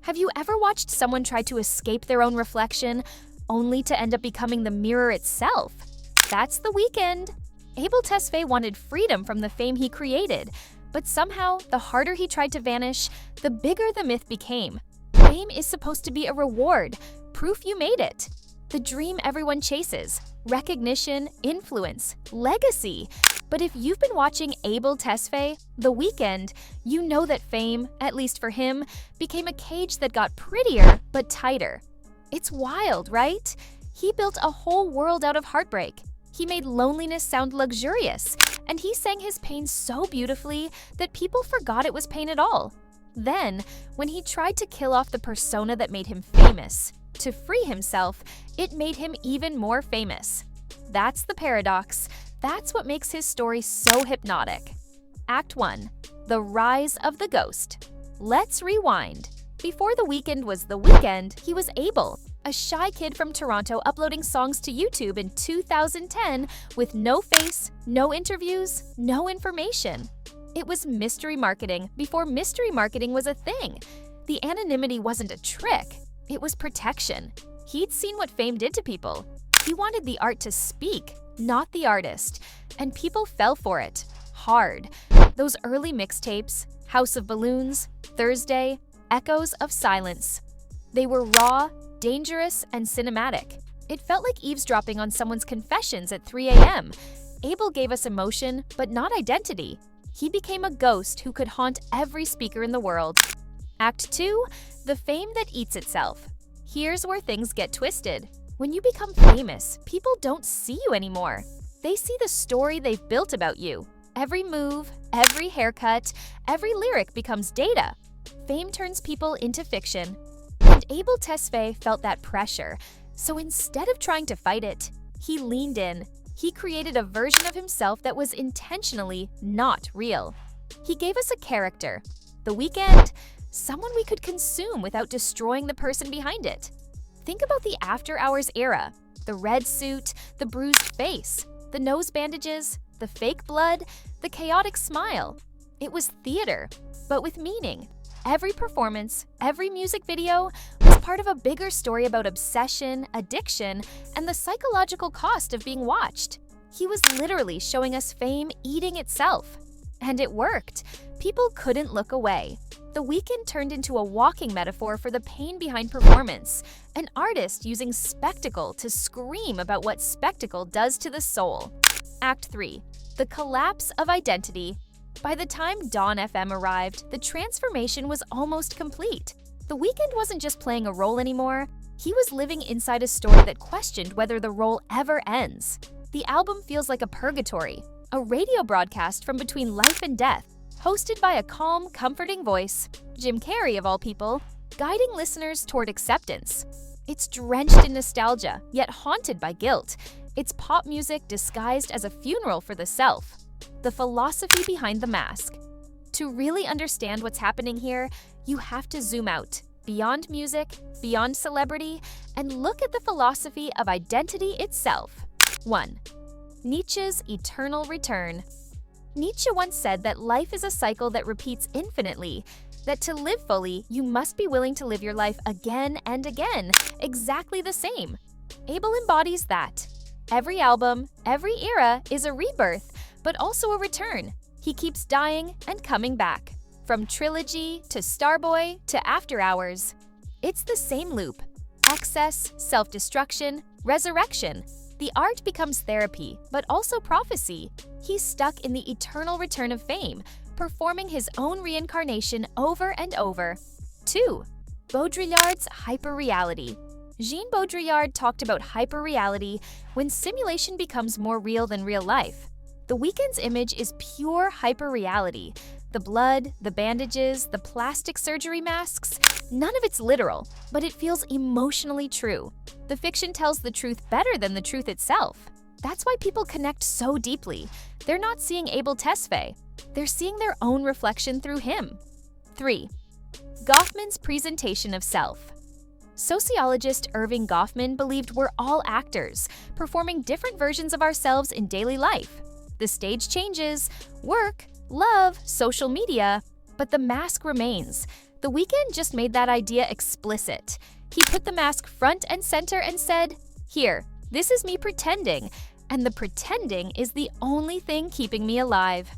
Have you ever watched someone try to escape their own reflection, only to end up becoming the mirror itself? That's The Weeknd. Abel Tesfaye wanted freedom from the fame he created, but somehow, the harder he tried to vanish, the bigger the myth became. Fame is supposed to be a reward, proof you made it. The dream everyone chases, recognition, influence, legacy. But if you've been watching Abel Tesfaye, The Weeknd, you know that fame, at least for him, became a cage that got prettier but tighter. It's wild, right? He built a whole world out of heartbreak. He made loneliness sound luxurious, and he sang his pain so beautifully that people forgot it was pain at all. Then, when he tried to kill off the persona that made him famous, to free himself, it made him even more famous. That's the paradox. That's what makes his story so hypnotic. Act 1. The Rise of the Ghost. Let's rewind. Before The Weeknd was The Weeknd, he was Abel, a shy kid from Toronto uploading songs to YouTube in 2010 with no face, no interviews, no information. It was mystery marketing before mystery marketing was a thing. The anonymity wasn't a trick, it was protection. He'd seen what fame did to people. He wanted the art to speak, not the artist, and people fell for it, hard. Those early mixtapes, House of Balloons, Thursday, Echoes of Silence. They were raw, dangerous, and cinematic. It felt like eavesdropping on someone's confessions at 3 a.m. Abel gave us emotion, but not identity. He became a ghost who could haunt every speaker in the world. Act 2. The Fame That Eats Itself. Here's where things get twisted. When you become famous, people don't see you anymore. They see the story they've built about you. Every move, every haircut, every lyric becomes data. Fame turns people into fiction. And Abel Tesfaye felt that pressure. So instead of trying to fight it, he leaned in. He created a version of himself that was intentionally not real. He gave us a character. The Weeknd, someone we could consume without destroying the person behind it. Think about the After Hours era. The red suit, the bruised face, the nose bandages, the fake blood, the chaotic smile. It was theater, but with meaning. Every performance, every music video was part of a bigger story about obsession, addiction, and the psychological cost of being watched. He was literally showing us fame eating itself. And it worked. People couldn't look away. The Weeknd turned into a walking metaphor for the pain behind performance, an artist using spectacle to scream about what spectacle does to the soul. Act 3. The Collapse of Identity. By the time Dawn FM arrived, the transformation was almost complete. The Weeknd wasn't just playing a role anymore, he was living inside a story that questioned whether the role ever ends. The album feels like a purgatory, a radio broadcast from between life and death, hosted by a calm, comforting voice, Jim Carrey of all people, guiding listeners toward acceptance. It's drenched in nostalgia, yet haunted by guilt. It's pop music disguised as a funeral for the self. The philosophy behind the mask. To really understand what's happening here, you have to zoom out, beyond music, beyond celebrity, and look at the philosophy of identity itself. 1. Nietzsche's eternal return. Nietzsche once said that life is a cycle that repeats infinitely, that to live fully, you must be willing to live your life again and again, exactly the same. Abel embodies that. Every album, every era is a rebirth, but also a return. He keeps dying and coming back. From Trilogy to Starboy to After Hours. It's the same loop. Excess, self-destruction, resurrection. The art becomes therapy, but also prophecy. He's stuck in the eternal return of fame, performing his own reincarnation over and over. 2. Baudrillard's hyperreality. Jean Baudrillard talked about hyperreality when simulation becomes more real than real life. The Weeknd's image is pure hyperreality. The blood, the bandages, the plastic surgery masks, none of it's literal, but it feels emotionally true. The fiction tells the truth better than the truth itself. That's why people connect so deeply. They're not seeing Abel Tesfaye. They're seeing their own reflection through him. 3. Goffman's presentation of self. Sociologist Irving Goffman believed we're all actors, performing different versions of ourselves in daily life. The stage changes, work, love, social media, but the mask remains. The Weeknd just made that idea explicit. He put the mask front and center and said, "Here, this is me pretending, and the pretending is the only thing keeping me alive."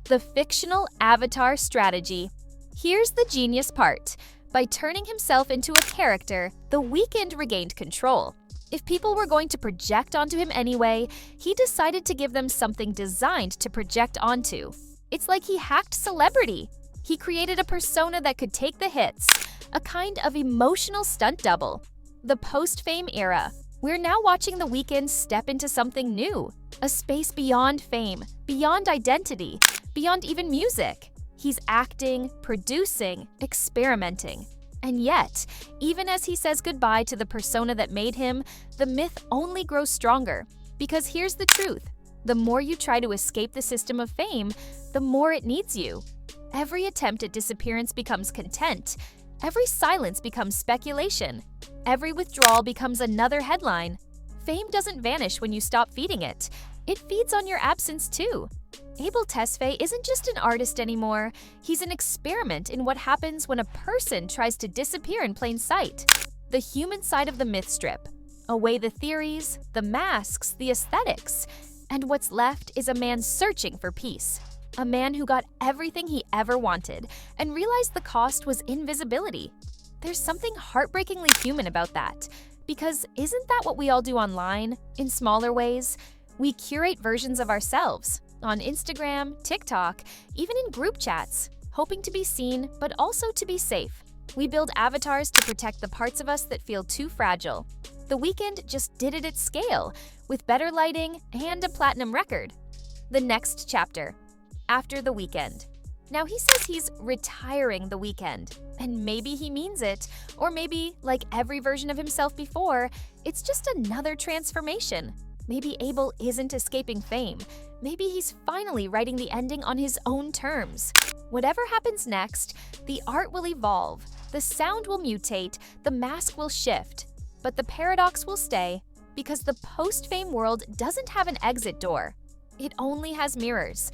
The fictional avatar strategy. Here's the genius part. By turning himself into a character, The Weeknd regained control. If people were going to project onto him anyway, he decided to give them something designed to project onto. It's like he hacked celebrity. He created a persona that could take the hits, a kind of emotional stunt double. The post-fame era. We're now watching The Weeknd step into something new, a space beyond fame, beyond identity, beyond even music. He's acting, producing, experimenting. And yet, even as he says goodbye to the persona that made him, the myth only grows stronger. Because here's the truth. The more you try to escape the system of fame, the more it needs you. Every attempt at disappearance becomes content. Every silence becomes speculation. Every withdrawal becomes another headline. Fame doesn't vanish when you stop feeding it. It feeds on your absence too. Abel Tesfaye isn't just an artist anymore. He's an experiment in what happens when a person tries to disappear in plain sight. The human side of the myth strip. Away the theories, the masks, the aesthetics. And what's left is a man searching for peace. A man who got everything he ever wanted and realized the cost was invisibility. There's something heartbreakingly human about that. Because isn't that what we all do online, in smaller ways? We curate versions of ourselves. On Instagram, TikTok, even in group chats, hoping to be seen, but also to be safe. We build avatars to protect the parts of us that feel too fragile. The Weeknd just did it at scale, with better lighting and a platinum record. The next chapter. After The Weeknd. Now he says he's retiring The Weeknd, and maybe he means it, or maybe, like every version of himself before, it's just another transformation. Maybe Abel isn't escaping fame. Maybe he's finally writing the ending on his own terms. Whatever happens next, the art will evolve, the sound will mutate, the mask will shift. But the paradox will stay, because the post-fame world doesn't have an exit door. It only has mirrors.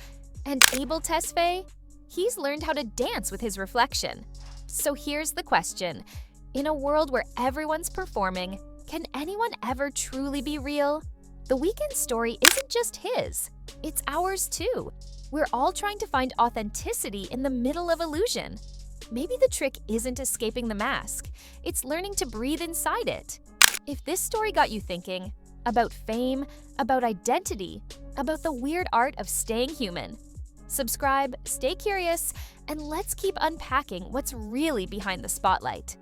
And Abel Tesfaye? He's learned how to dance with his reflection. So here's the question. In a world where everyone's performing, can anyone ever truly be real? The Weeknd's story isn't just his. It's ours too. We're all trying to find authenticity in the middle of illusion. Maybe the trick isn't escaping the mask. It's learning to breathe inside it. If this story got you thinking about fame, about identity, about the weird art of staying human, subscribe, stay curious, and let's keep unpacking what's really behind the spotlight.